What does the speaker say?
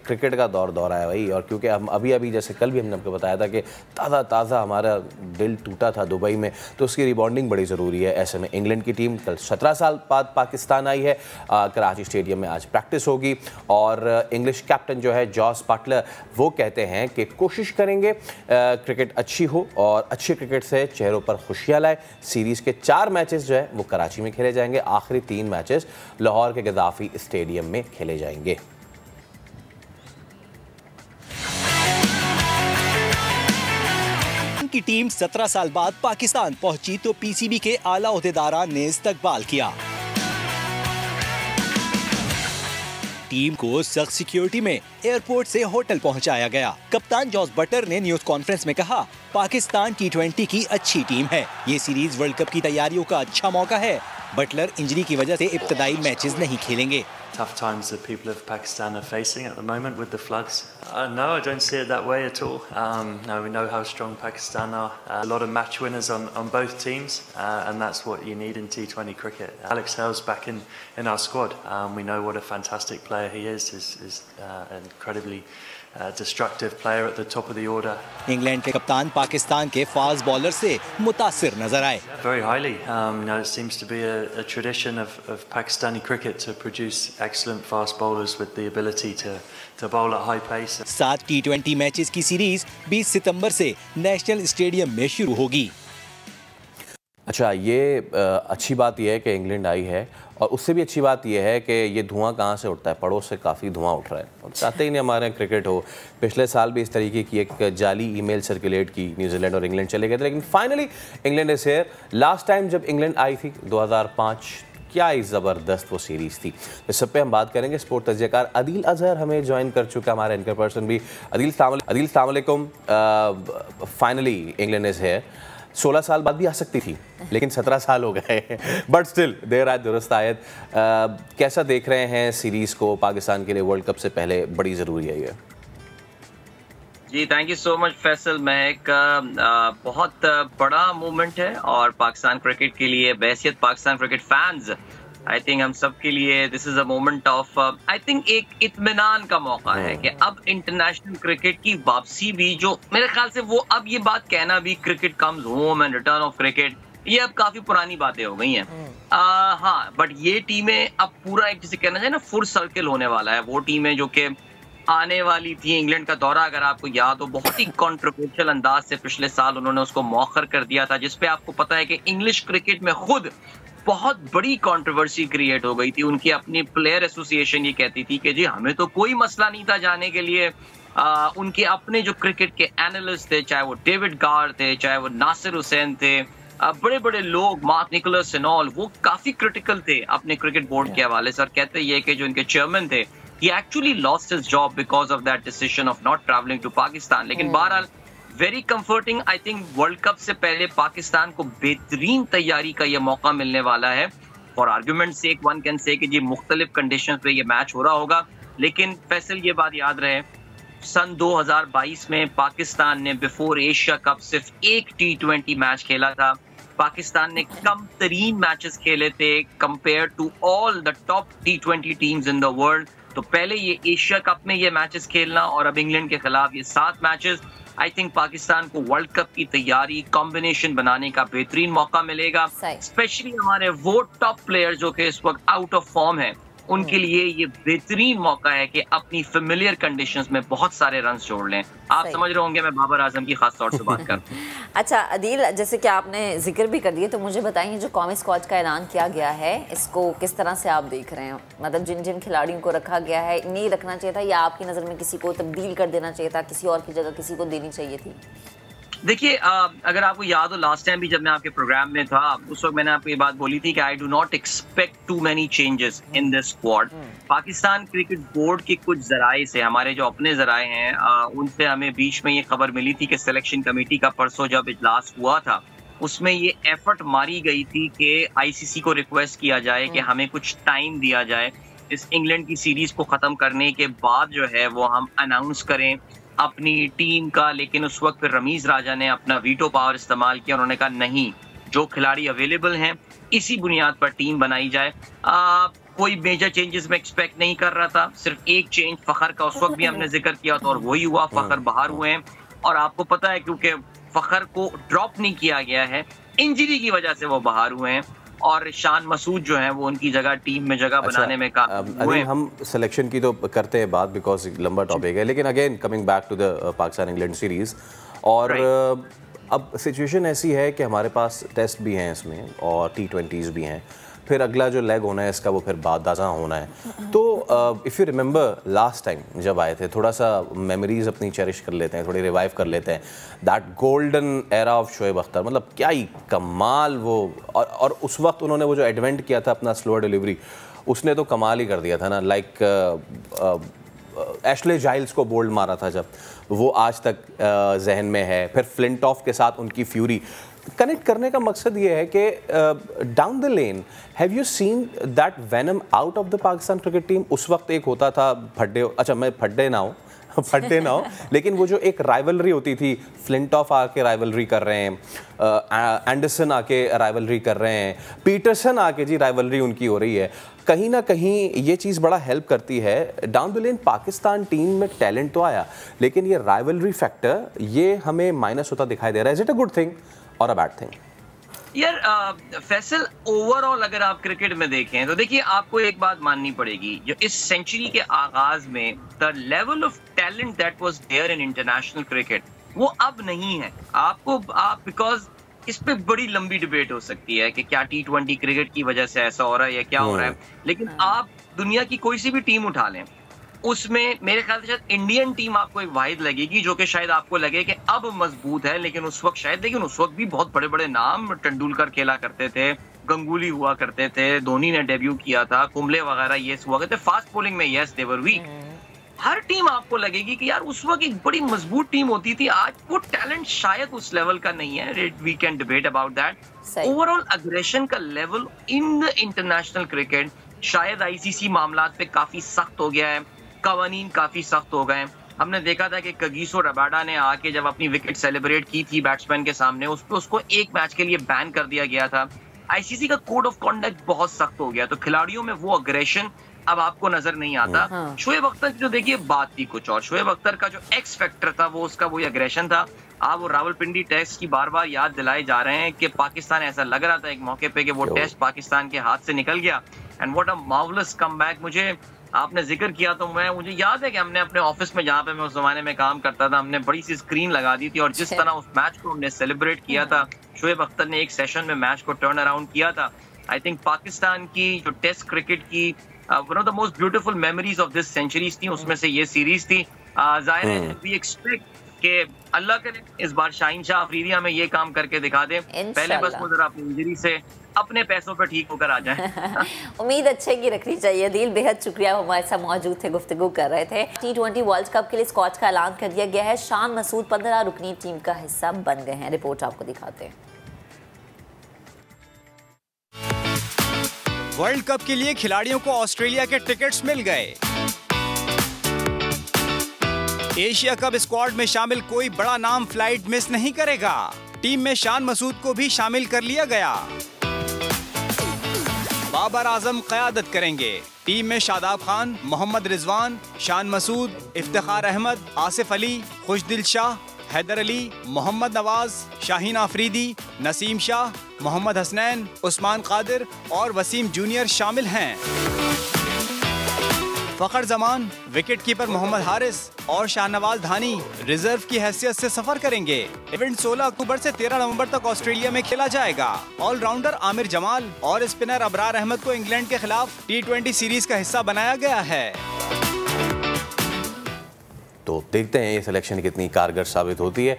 Cricket का दौर है भाई। और क्योंकि हम अभी जैसे कल भी हमने आपको बताया था कि ताज़ा हमारा दिल टूटा था दुबई में, तो उसकी रिबॉन्डिंग बड़ी ज़रूरी है। ऐसे में इंग्लैंड की टीम कल 17 साल बाद पाकिस्तान आई है। कराची स्टेडियम में आज प्रैक्टिस होगी और इंग्लिश कैप्टन जो है जॉस बटलर वो कहते हैं कि कोशिश करेंगे क्रिकेट अच्छी हो और अच्छे क्रिकेट से चेहरों पर खुशियाँ लाए। सीरीज़ के 4 मैचेस जो है वो कराची में खेले जाएंगे, आखिरी 3 मैचेस लाहौर के गद्दाफी स्टेडियम में खेले जाएंगे। की टीम 17 साल बाद पाकिस्तान पहुंची तो पीसीबी के आला ओहदेदारान ने इस्तकबाल किया। टीम को सख्त सिक्योरिटी में एयरपोर्ट से होटल पहुंचाया गया। कप्तान जॉस बटलर ने न्यूज कॉन्फ्रेंस में कहा, पाकिस्तान T20 की अच्छी टीम है, ये सीरीज वर्ल्ड कप की तैयारियों का अच्छा मौका है। बटलर इंजरी की वजह से इब्तदाई मैचेस नहीं खेलेंगे। Tough times that people of Pakistan are facing at the moment with the floods. No, I don't see it that way at all. No, we know how strong Pakistan are. A lot of match winners on both teams, and that's what you need in T20 cricket. Alex Hale's back in our squad. We know what a fantastic player he is. He's an incredibly destructive player at the top of the order. England के कप्तान पाकिस्तान के fast bowler से मुतासिर नजर आए। Very highly. It seems to be a tradition of Pakistani cricket to produce excellent fast bowlers with the ability to bowl at high pace. 7 T20 matches की series 20 सितंबर से national stadium में शुरू होगी। अच्छा, ये अच्छी बात यह है कि इंग्लैंड आई है और उससे भी अच्छी बात यह है कि ये धुआं कहाँ से उठता है, पड़ोस से काफ़ी धुआं उठ रहा है और चाहते ही नहीं हमारे यहाँ क्रिकेट हो। पिछले साल भी इस तरीके की एक जाली ईमेल सर्कुलेट की, न्यूजीलैंड और इंग्लैंड चले गए थे, लेकिन finally England is here. Last time जब इंग्लैंड आई थी 2005, क्या ही ज़बरदस्त वो सीरीज़ थी। इस सब पे हम बात करेंगे। स्पोर्ट तज्ज़ियाकार अदील अजहर हमें ज्वाइन कर चुका, हमारा एंकर पर्सन भी। अदील अस्सलाम वालेकुम। Finally England is here. 16 साल बाद भी आ सकती थी, लेकिन 17 साल हो गए, बट स्टिल देर आयत दुरुस्त आयत। कैसा देख रहे हैं सीरीज़ को? पाकिस्तान के लिए वर्ल्ड कप से पहले बड़ी ज़रूरी है ये। जी thank you so much Faisal. मैं एक बहुत बड़ा मूवमेंट है और पाकिस्तान क्रिकेट के लिए, बहैसियत Pakistan cricket fans, I think हम सब के लिए this is a moment of I think एक इत्मीनान का मौका है कि अब इंटरनेशनल क्रिकेट की वापसी भी, जो मेरे ख्याल से वो अब ये बात कहना भी cricket comes home and return of cricket, ये अब काफी पुरानी बातें हो गई हैं। हाँ, बट ये टीमें अब पूरा एक जिसे कहना चाहिए ना फुल सर्कल होने वाला है। वो टीमें जो कि आने वाली थी, इंग्लैंड का दौरा अगर आपको याद हो, बहुत ही कॉन्ट्रोवर्शियल अंदाज से पिछले साल उन्होंने उसको मौखर कर दिया था, जिसपे आपको पता है कि इंग्लिश क्रिकेट में खुद बहुत बड़ी कंट्रोवर्सी क्रिएट हो गई थी। उनकी अपनी प्लेयर एसोसिएशन ये कहती थी कि जी हमें तो कोई मसला नहीं था जाने के लिए। उनके अपने जो क्रिकेट के एनालिस्ट थे, चाहे वो डेविड गार थे, चाहे वो नासिर हुसैन थे, बड़े बड़े लोग, मार्क निकोलस एंड ऑल, वो काफी क्रिटिकल थे अपने क्रिकेट बोर्ड के हवाले से और कहते ये कि जो इनके चेयरमैन थे, he actually lost his job because of that decision of not traveling to Pakistan. लेकिन बहरहाल very comforting, I think world cup से पहले पाकिस्तान को बेहतरीन तैयारी का ये मौका मिलने वाला है। फॉर आर्ग्यूमेंट से वन कैन से कि जी मुख्तलिफ कंडीशन पे ये मैच हो रहा होगा, लेकिन फैसल ये बात याद रहे, सन 2022 में पाकिस्तान ने बिफोर एशिया कप सिर्फ एक T20 मैच खेला था। पाकिस्तान ने कम तरीन मैचेस खेले थे compare to all the top T20 teams in the world. तो पहले ये एशिया कप में ये मैचेस खेलना और अब इंग्लैंड के खिलाफ ये 7 मैचेस, आई थिंक पाकिस्तान को वर्ल्ड कप की तैयारी, कॉम्बिनेशन बनाने का बेहतरीन मौका मिलेगा। स्पेशली हमारे वो टॉप प्लेयर जो कि इस वक्त आउट ऑफ फॉर्म है, उनके लिए ये बेहतरीन मौका है कि अपनी फेमिलियर कंडीशंस में बहुत सारे रन जोड़ लें। आप समझ रहे होंगे मैं बाबर आजम की खास तौर से बात कर अच्छा अदील, जैसे कि आपने जिक्र भी कर दिया, तो मुझे बताइए जो कौमी स्क्वाड का ऐलान किया गया है, इसको किस तरह से आप देख रहे हैं? मतलब जिन जिन खिलाड़ियों को रखा गया है, नहीं रखना चाहिए था या आपकी नज़र में किसी को तब्दील कर देना चाहिए था, किसी और की जगह किसी को देनी चाहिए थी? देखिए, अगर आपको याद हो लास्ट टाइम भी जब मैं आपके प्रोग्राम में था, उस वक्त मैंने आपको ये बात बोली थी कि I do not expect too many changes in this squad. Pakistan cricket board के कुछ जराए से, हमारे जो अपने जराए हैं, उनसे हमें बीच में ये खबर मिली थी कि सिलेक्शन कमेटी का परसों जब इजलास हुआ था, उसमें ये एफर्ट मारी गई थी कि आईसीसी को रिक्वेस्ट किया जाए कि हमें कुछ टाइम दिया जाए, इस इंग्लैंड की सीरीज को खत्म करने के बाद जो है वो हम अनाउंस करें अपनी टीम का। लेकिन उस वक्त फिर रमीज राजा ने अपना वीटो पावर इस्तेमाल किया, उन्होंने कहा नहीं, जो खिलाड़ी अवेलेबल हैं इसी बुनियाद पर टीम बनाई जाए। कोई मेजर चेंजेस मैं एक्सपेक्ट नहीं कर रहा था। सिर्फ एक चेंज फ़खर का उस वक्त भी हमने जिक्र किया था और वही हुआ, फ़खर बाहर हुए हैं। और आपको पता है क्योंकि फ़खर को ड्रॉप नहीं किया गया है, इंजरी की वजह से वो बाहर हुए हैं और शान मसूद जो है वो उनकी जगह टीम में जगह बनाने में कामयाब। हम सिलेक्शन की तो करते हैं बात बिकॉज लंबा टॉपिक है, लेकिन again coming back to the Pakistan England series और अब सिचुएशन ऐसी है कि हमारे पास टेस्ट भी हैं इसमें और T20s भी हैं, फिर अगला जो लेग होना है इसका वो फिर बाद दाजा होना है। तो if you remember last time जब आए थे, थोड़ा सा मेमोरीज अपनी चेरिश कर लेते हैं, थोड़ी रिवाइव कर लेते हैं that golden era of Shoaib Akhtar. मतलब क्या ही कमाल वो, और उस वक्त उन्होंने वो जो एडवेंट किया था अपना स्लोअर डिलीवरी, उसने तो कमाल ही कर दिया था ना। लाइक एशले जाइल्स को बोल्ड मारा था जब, वो आज तक जहन में है। फिर फ्लिंटॉफ के साथ उनकी फ्यूरी। कनेक्ट करने का मकसद ये है कि down the lane have you seen that venom out of the Pakistan cricket team? उस वक्त एक होता था फड्डे, अच्छा मैं फड्डे ना हो लेकिन वो जो एक राइवलरी होती थी, फ्लिंटॉफ आके राइवलरी कर रहे हैं, एंडरसन आके राइवलरी कर रहे हैं, पीटरसन आके जी राइवलरी उनकी हो रही है। कहीं ना कहीं ये चीज़ बड़ा हेल्प करती है। Down the lane Pakistan team में टैलेंट तो आया, लेकिन ये राइवलरी फैक्टर ये हमें माइनस होता दिखाई दे रहा है। Is it a good thing और अ बैड थिंग? यार फैसल, ओवरऑल अगर आप क्रिकेट में देखें तो देखिए आपको एक बात माननी पड़ेगी, जो इस सेंचुरी के आगाज में the level of talent that was there in international cricket वो अब नहीं है। आप बिकॉज इस पे बड़ी लंबी डिबेट हो सकती है कि क्या T20 क्रिकेट की वजह से ऐसा हो रहा है या क्या हो रहा है, लेकिन आप दुनिया की कोई सी भी टीम उठा लें, उसमें मेरे ख्याल से शायद इंडियन टीम आपको एक वाहिद लगेगी जो कि शायद आपको लगे कि अब मजबूत है, लेकिन उस वक्त भी बहुत बड़े बड़े नाम, तेंदुलकर खेला करते थे, गंगुली हुआ करते थे, धोनी ने डेब्यू किया था, कुंबले वगैरह ये हुआ करते, फास्ट बॉलिंग में यस दे वर वीक। हर टीम आपको लगेगी कि यार उस वक्त एक बड़ी मजबूत टीम होती थी, आज वो टैलेंट शायद उस लेवल का नहीं है। We can debate about that. Overall aggression का level in the international cricket शायद ICC मामलात पे काफी सख्त हो गया है, कवानीन काफी सख्त हो गए। हमने देखा था कि कगिसो रबाडा ने आके जब अपनी विकेट सेलिब्रेट की थी बैट्समैन के सामने, उस पर उसको एक मैच के लिए बैन कर दिया गया था। ICC का कोड ऑफ कॉन्डक्ट बहुत सख्त हो गया, तो खिलाड़ियों में वो अग्रेशन अब आपको नजर नहीं आता। शोएब अख्तर की जो देखिए बात थी कुछ और, शोएब अख्तर का जो एक्स फैक्टर था वो उसका वही अग्रेशन था। आप वो रावलपिंडी टेस्ट की बार बार याद दिलाए जा रहे हैं कि पाकिस्तान, ऐसा लग रहा था एक मौके पे कि वो टेस्ट पाकिस्तान के हाथ से निकल गया, and what a marvellous comeback. मुझे आपने जिक्र किया तो मुझे याद है कि हमने अपने ऑफिस में, जहाँ पे मैं उस जमाने में काम करता था, हमने बड़ी सी स्क्रीन लगा दी थी और जिस तरह उस मैच को हमने सेलिब्रेट किया था, शोएब अख्तर ने एक सेशन में मैच को टर्न अराउंड किया था। आई थिंक पाकिस्तान की जो टेस्ट क्रिकेट की one of the most beautiful memories of this centuries थी, उसमें से ये सीरीज थी। जाहिर है वी एक्सपेक्ट कि अल्लाह करे इस बार शाहीन शाह अफरीदी हमें ये काम करके दिखा दे, पहले बस वो जरा अपनी इंजरी से अपने पैसों पर ठीक होकर आ जाए। उम्मीद अच्छे की रखनी चाहिए। दिल बेहद शुक्रिया, हमारे साथ मौजूद थे, गुफ्तगू कर रहे थे। T20 वर्ल्ड कप के लिए स्क्वाड का ऐलान कर दिया गया है। शान मसूद 15 रुकनी टीम का हिस्सा बन गए हैं। रिपोर्ट आपको दिखाते हैं। वर्ल्ड कप के लिए खिलाड़ियों को ऑस्ट्रेलिया के टिकट्स मिल गए। एशिया कप स्क्वाड में शामिल कोई बड़ा नाम फ्लाइट मिस नहीं करेगा। टीम में शान मसूद को भी शामिल कर लिया गया। बाबर आजम क़यादत करेंगे। टीम में शादाब खान, मोहम्मद रिजवान, शान मसूद, इफ्तिखार अहमद, आसिफ अली, खुशदिल शाह, हैदर अली, मोहम्मद नवाज, शाहीन आफरीदी, नसीम शाह, मोहम्मद हसनैन, उस्मान कादिर और वसीम जूनियर शामिल हैं। फ़खर जमान, विकेट कीपर मोहम्मद हारिस और शाहनवाज धानी रिजर्व की हैसियत से सफर करेंगे। इवेंट 16 अक्टूबर से 13 नवंबर तक ऑस्ट्रेलिया में खेला जाएगा। ऑलराउंडर आमिर जमाल और स्पिनर अबरार अहमद को इंग्लैंड के खिलाफ T20 सीरीज का हिस्सा बनाया गया है। तो देखते हैं ये सिलेक्शन कितनी कारगर साबित होती है।